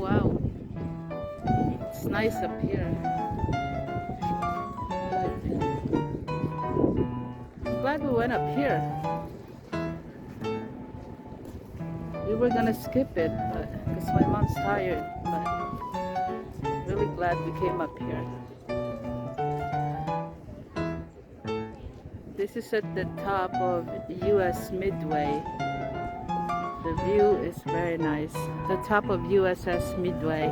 wow. It's nice up here. I'm glad we went up here. We were gonna skip it, but because my mom's tired. But really glad we came up here. This is at the top of US Midway. The view is very nice. The top of USS Midway.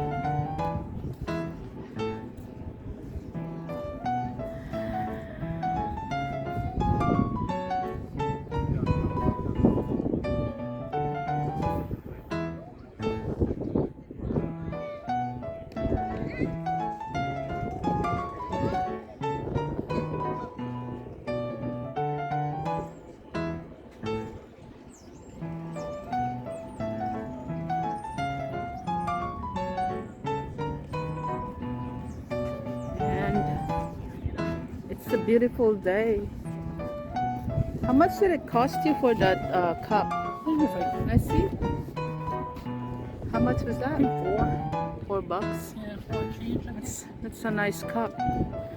It's a beautiful day. How much did it cost you for that cup? Let's see. How much was that? $4. Yeah, 4 change. That's a nice cup.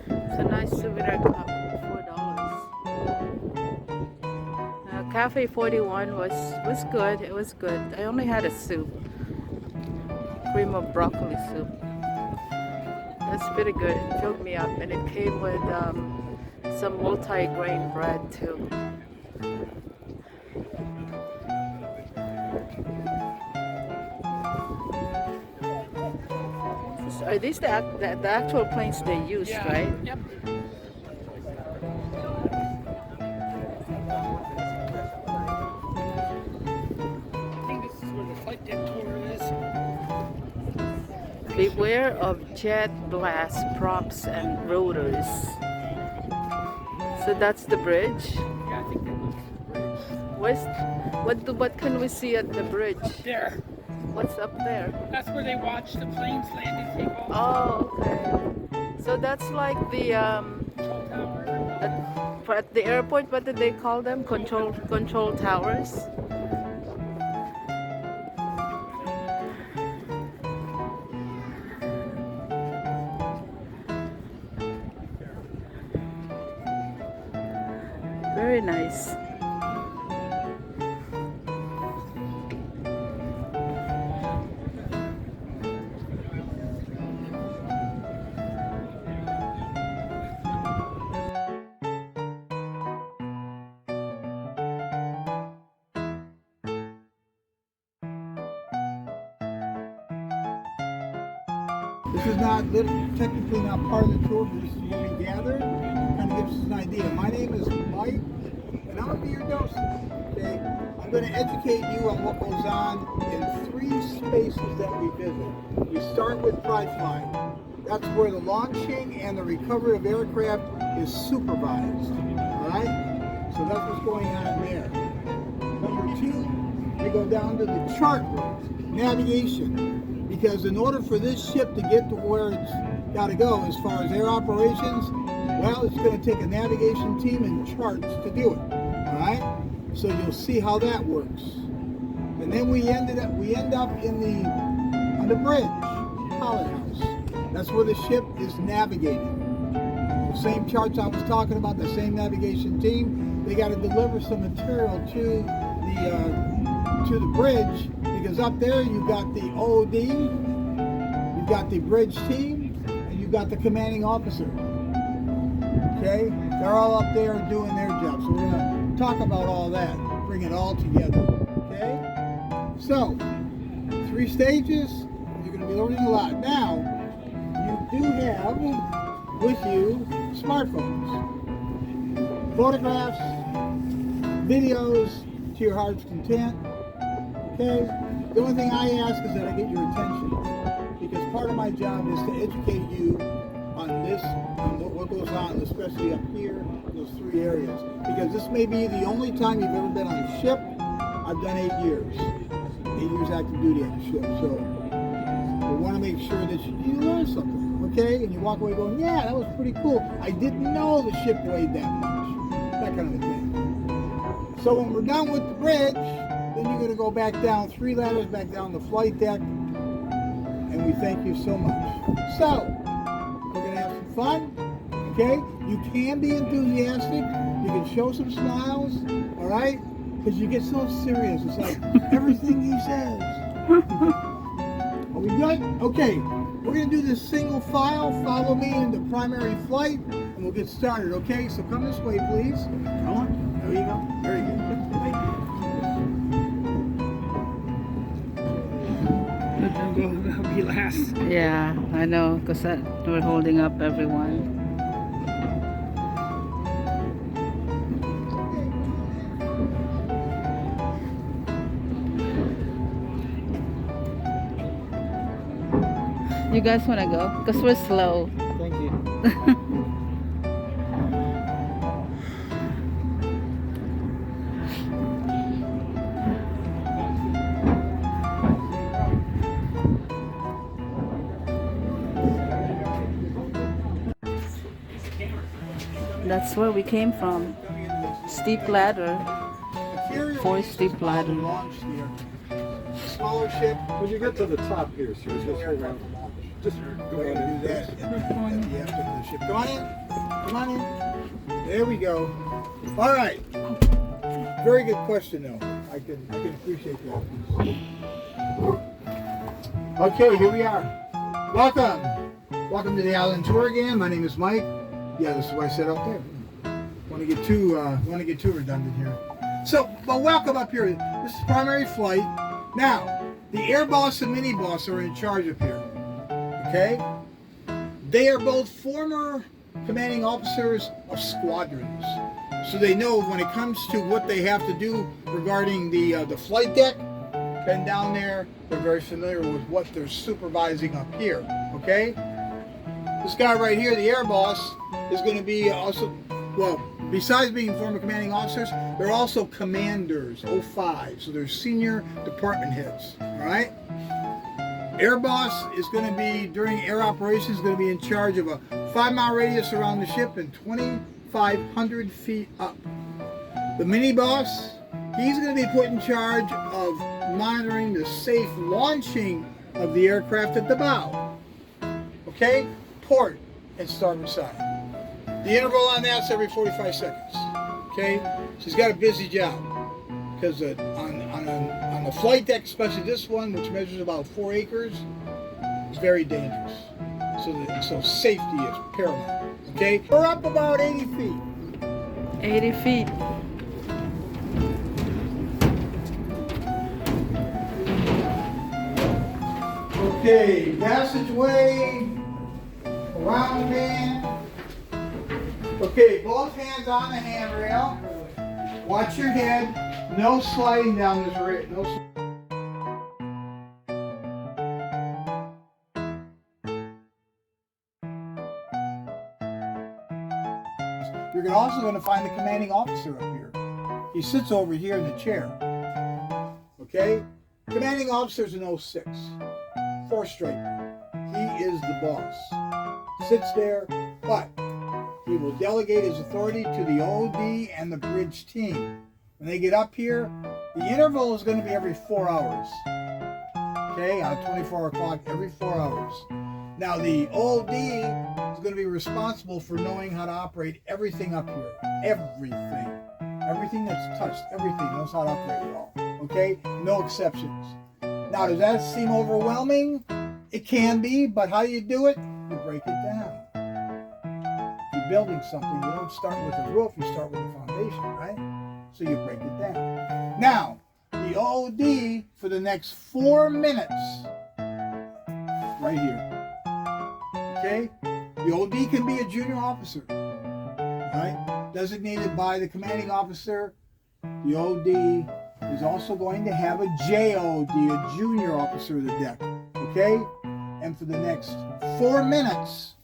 It's a nice souvenir cup. $4. Cafe 41 was good. It was good. I only had a soup. Cream of broccoli soup. That's pretty good. It filled me up, and it came with some multi-grain bread too. Are these the actual planes they used, Yeah. right? Yep. I think this is where the flight deck tour is. Beware of jet blast props and rotors. So that's the bridge. Yeah, I think that was the bridge. What can we see at the bridge? There. What's up there? That's where they watch the planes land and take off. Oh, okay. So that's like the Control tower. at the airport. What did they call them? Control towers. Very nice. This is not technically not part of the tour, but this is where we gather. Kind of gives us an idea. My name is Mike, and I'm gonna be your docent. Okay, I'm going to educate you on what goes on in 3 spaces that we visit. We start with Pride Flight. That's where the launching and the recovery of aircraft is supervised. All right, so that's what's going on there. Number 2, we go down to the chart room, navigation. Because in order for this ship to get to where it's got to go as far as air operations, well, it's going to take a navigation team and charts to do it. All right, so you'll see how that works. And then we end up on the bridge, pilot house. That's where the ship is navigating. The same charts I was talking about, the same navigation team. They got to deliver some material to the bridge. Because up there you've got the OD, you've got the bridge team, and you've got the commanding officer. Okay? They're all up there doing their job. So we're going to talk about all that, bring it all together. Okay? So, 3 stages, you're going to be learning a lot. Now, you do have with you smartphones, photographs, videos to your heart's content. Okay? The only thing I ask is that I get your attention, because part of my job is to educate you on what goes on, especially up here in those 3 areas. Because this may be the only time you've ever been on a ship. I've done 8 years. 8 years active duty on a ship. So we want to make sure that you learn something, okay? And you walk away going, yeah, that was pretty cool. I didn't know the ship weighed that much. That kind of a thing. So when we're done with the bridge, then you're going to go back down 3 ladders, back down the flight deck, and we thank you so much. So, we're going to have some fun, okay? You can be enthusiastic. You can show some smiles, all right? Because you get so serious. It's like everything he says. Are we good? Okay, we're going to do this single file. Follow me into primary flight, and we'll get started, okay? So come this way, please. Come on. There you go. Very good. Thank you. I'll be last. Yeah, I know, because we're holding up everyone. You guys want to go? Because we're slow. Thank you. That's where we came from. Steep ladder. Four steep ladder. Launch here. Smaller ship. When you get to the top here, sir, just go around. Just go We're ahead gonna and do that. Yeah, after the ship. Come on in. Come on in. There we go. All right. Very good question, though. I can appreciate that. Okay, here we are. Welcome to the island tour again. My name is Mike. Yeah, this is what I said up there. Want to get too redundant here. So, but welcome up here. This is primary flight. Now, the air boss and mini boss are in charge up here. Okay? They are both former commanding officers of squadrons. So they know when it comes to what they have to do regarding the flight deck, been down there, they're very familiar with what they're supervising up here. Okay? This guy right here, the air boss, is going to be also, well, besides being former commanding officers, they're also commanders, 05. So they're senior department heads. All right? Air boss is going to be, during air operations, going to be in charge of a 5-mile radius around the ship and 2,500 feet up. The mini boss, he's going to be put in charge of monitoring the safe launching of the aircraft at the bow. Okay? Port and starboard side. The interval on that's every 45 seconds. Okay? She's got a busy job. Because on the flight deck, especially this one, which measures about 4 acres, is very dangerous. So safety is paramount. Okay? We're up about 80 feet. 80 feet. Okay, passageway, around the band. Okay, both hands on the handrail. Watch your head. No sliding down this rail. No. You're also going to find the commanding officer up here. He sits over here in the chair. Okay? Commanding officer's an 06. 4-striper. He is the boss. Sits there, but he will delegate his authority to the OD and the bridge team. When they get up here, the interval is going to be every 4 hours. Okay, on a 24-hour clock, every 4 hours. Now, the OD is going to be responsible for knowing how to operate everything up here. Everything. Everything that's touched, everything knows how to operate it all. Okay? No exceptions. Now, does that seem overwhelming? It can be, but how do you do it? You break it down. You're building something. You don't start with the roof, you start with the foundation, right? So you break it down. Now, the OD for the next 4 minutes, right here. Okay? The OD can be a junior officer, right? Designated by the commanding officer. The OD is also going to have a JOD, a junior officer of the deck. Okay? And for the next 4 minutes,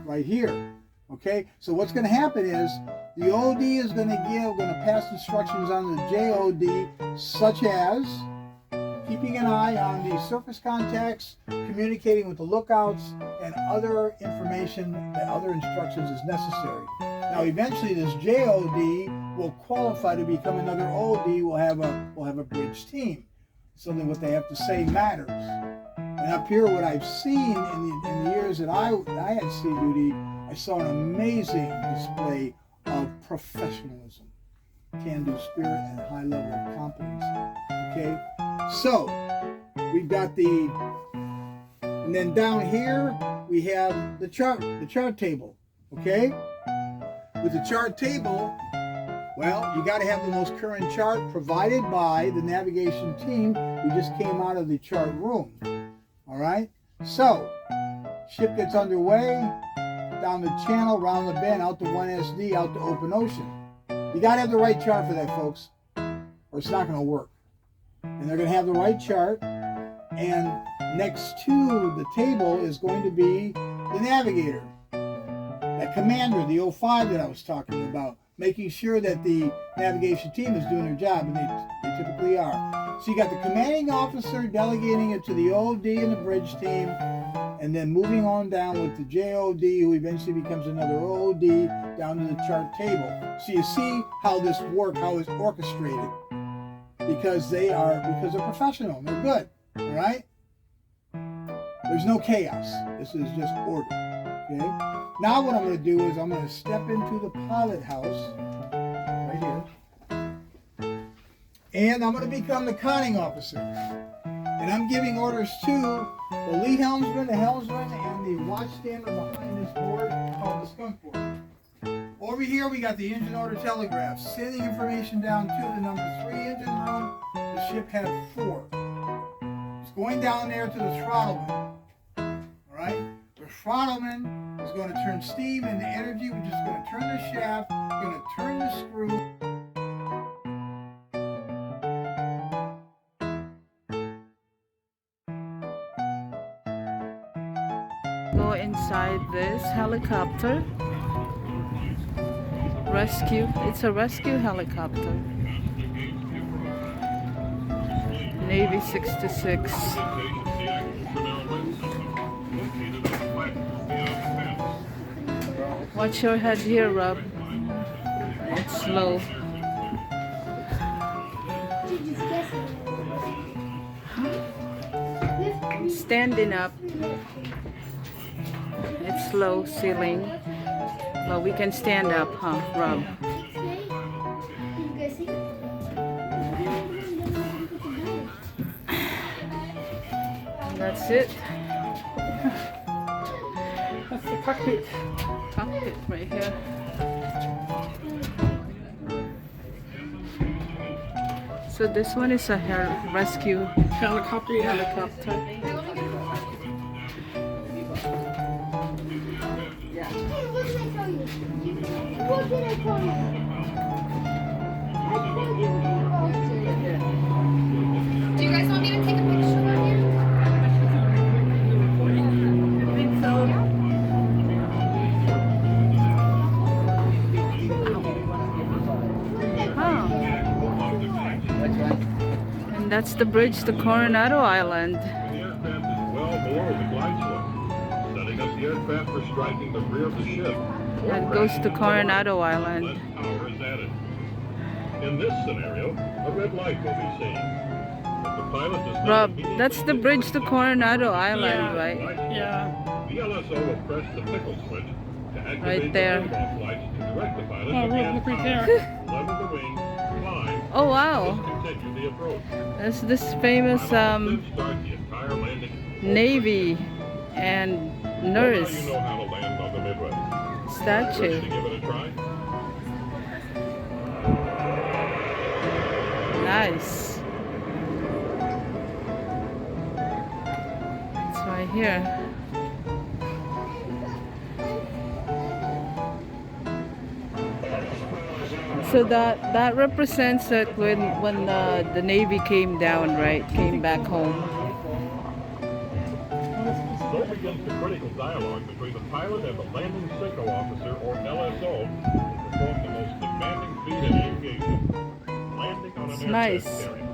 right here. Okay? So what's going to happen is the OD is going to pass instructions on the JOD, such as keeping an eye on the surface contacts, communicating with the lookouts, and other information and other instructions as necessary. Now, eventually, this JOD will qualify to become another OD. Will have a bridge team, so that what they have to say matters. And And up here, what I've seen in the years that I had sea duty, I saw an amazing display of professionalism, can-do spirit, and a high level of competence. Okay, so we've got and then down here we have the chart table. Okay, with the chart table, well, you got to have the most current chart provided by the navigation team who just came out of the chart room. All right, so ship gets underway, down the channel, around the bend, out to 1SD, out to open ocean. You got to have the right chart for that, folks, or it's not going to work. And they're going to have the right chart, and next to the table is going to be the navigator, that commander, the 05 that I was talking about, making sure that the navigation team is doing their job, and they typically are. So you got the commanding officer delegating it to the OD and the bridge team, and then moving on down with the JOD, who eventually becomes another OD, down to the chart table. So you see how this works, how it's orchestrated, because they're professional, they're good, all right? There's no chaos. This is just order, okay? Now what I'm going to do is I'm going to step into the pilot house, right here, and I'm going to become the conning officer. And I'm giving orders to the lead helmsman, the helmsman, and the watchstander behind this board called the skunk board. Over here we got the engine order telegraph, sending information down to the number 3 engine room. The ship had 4. It's going down there to the throttleman. Alright? The throttleman is going to turn steam into energy. We're just going to turn the shaft, we're going to turn the screw. Go inside this helicopter. Rescue. It's a rescue helicopter. Navy 66. Watch your head here, Rob. It's slow. Standing up. It's slow sailing. But we can stand up, huh, Rob? That's it. That's the cockpit. Cockpit right here. So this one is a rescue Helicopter, yeah. helicopter. What did I tell you? I told you Do you guys want me to take a picture of you? I think so. Oh. And that's the bridge to Coronado Island. The aircraft is well below the glide slope, setting up the aircraft for striking the rear of the ship. That goes to Coronado Island. Less power is added. In this scenario, a red light will be seen. If the pilot does not Rob, immediately that's the bridge to Coronado Island, Yeah. right? Yeah. The LSO will press the pickle switch to activate Right there. the takeoff lights to direct the pilot Oh, to look, add look right power, there. level the wing, climb, Oh wow, continue the approach. that's this famous Start the entire landing. Navy and Well, now nurse you know how to land on the Midway. Ready statue. to give it a try? Nice. It's right here. So that represents that when the Navy came down, right? Came back home. So begins the critical dialogue between the pilot and the landing signal officer, or LSO, who perform the most demanding feat in aviation, landing on an It's aircraft nice. carrier.